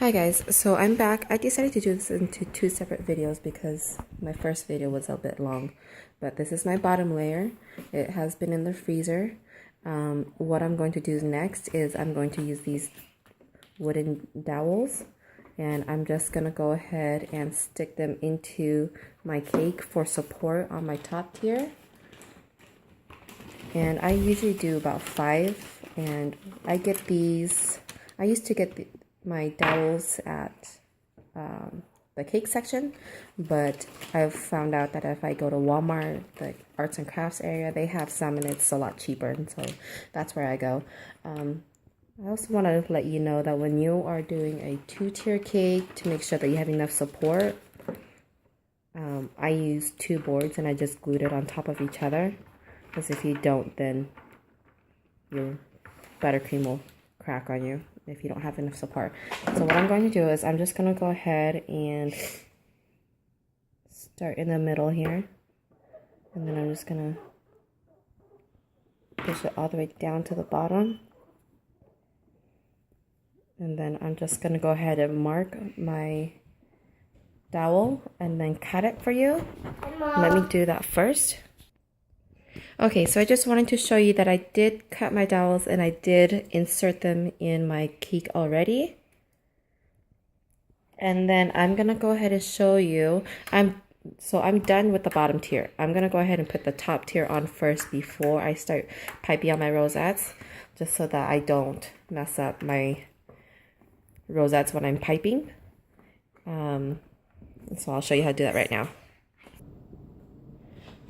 Hi guys, so I'm back. I decided to do this into two separate videos because my first video was a bit long, but this is my bottom layer. It has been in the freezer. What I'm going to do next is I'm going to use these wooden dowels, and I'm just going to go ahead and stick them into my cake for support on my top tier. And I usually do about 5, and I get these, I used to get my dowels at the cake section, but I've found out that if I go to Walmart, the arts and crafts area, they have some and it's a lot cheaper, and so that's where I go. I also want to let you know that when you are doing a 2-tier cake, to make sure that you have enough support, I use 2 boards and I just glued it on top of each other, because if you don't, then your buttercream will crack on you if you don't have enough support. So what I'm going to do is I'm just going to go ahead and start in the middle here, and then I'm just going to push it all the way down to the bottom, and then I'm just going to go ahead and mark my dowel and then cut it for you. Let me do that first. Okay, so I just wanted to show you that I did cut my dowels and I did insert them in my cake already. And then I'm gonna go ahead and show you, I'm done with the bottom tier. I'm gonna go ahead and put the top tier on first before I start piping on my rosettes, just so that I don't mess up my rosettes when I'm piping. So I'll show you how to do that right now.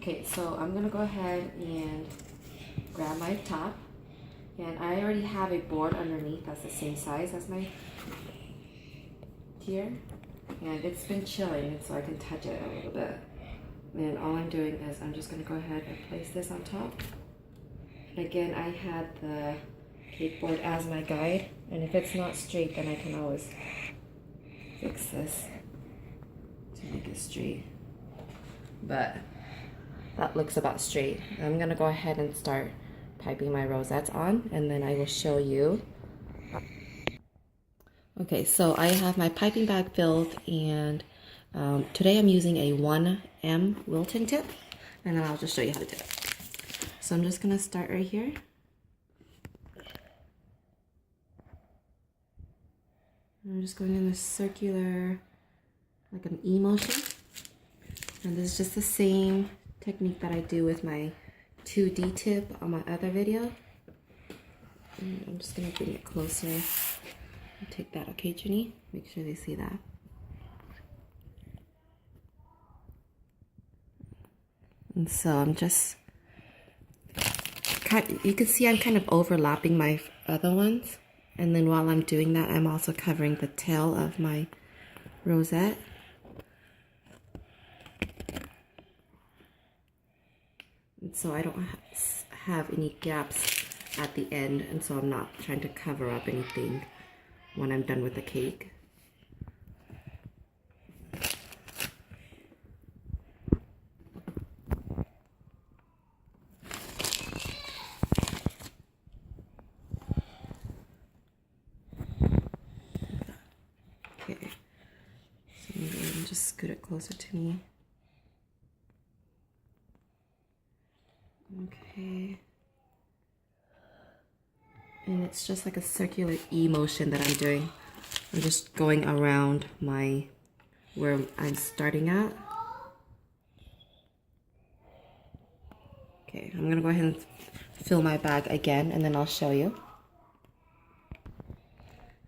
Okay, so I'm gonna go ahead and grab my top, and I already have a board underneath that's the same size as my tier, and it's been chilling, and so I can touch it a little bit. And all I'm doing is I'm just gonna go ahead and place this on top. And again, I had the cake board as my guide, and if it's not straight, then I can always fix this to make it straight. But that looks about straight. I'm gonna go ahead and start piping my rosettes on, and then I will show you. Okay, so I have my piping bag filled, and today I'm using a 1M Wilton tip, and then I'll just show you how to do it. So I'm just gonna start right here. I'm just going in a circular, like an E motion. And this is just the same technique that I do with my 2D tip on my other video. And I'm just gonna bring it closer and take that, okay, Ginny? Make sure they see that. And so I'm just, you can see I'm kind of overlapping my other ones. And then while I'm doing that, I'm also covering the tail of my rosette. So I don't have any gaps at the end, and so I'm not trying to cover up anything when I'm done with the cake. Okay, so maybe I can just scoot it closer to me. Okay, and it's just like a circular E motion that I'm doing. I'm just going around where I'm starting at. Okay, I'm gonna go ahead and fill my bag again, and then I'll show you.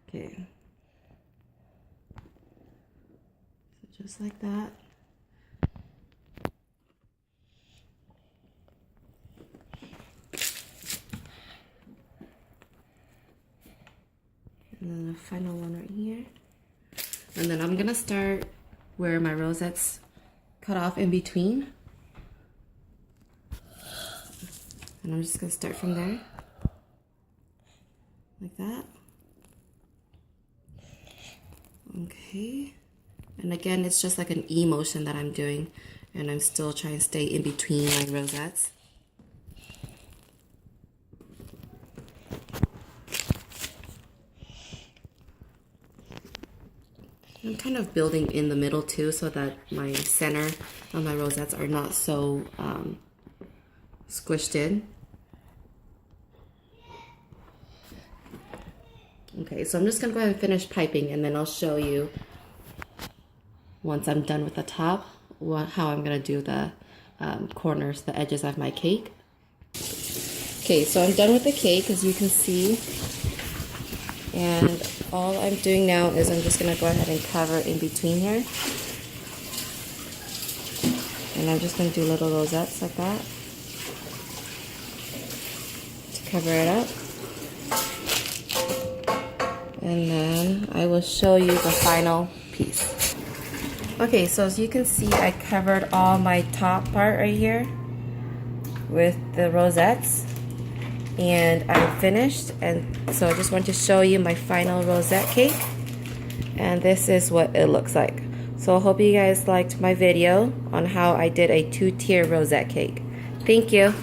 Okay, so just like that. And then the final one right here. And then I'm gonna start where my rosettes cut off in between. And I'm just gonna start from there. Like that. Okay. And again, it's just like an E motion that I'm doing. And I'm still trying to stay in between my rosettes. I'm kind of building in the middle too, so that my center of my rosettes are not so squished in. Okay, so I'm just gonna go ahead and finish piping, and then I'll show you once I'm done with the top how I'm gonna do the corners, the edges of my cake. Okay, so I'm done with the cake, as you can see, and all I'm doing now is I'm just gonna go ahead and cover in between here, and I'm just gonna do little rosettes like that to cover it up. And then I will show you the final piece. Okay, so as you can see, I covered all my top part right here with the rosettes, and I'm finished. And so I just want to show you my final rosette cake, and this is what it looks like. So I hope you guys liked my video on how I did a 2-tier rosette cake. Thank you.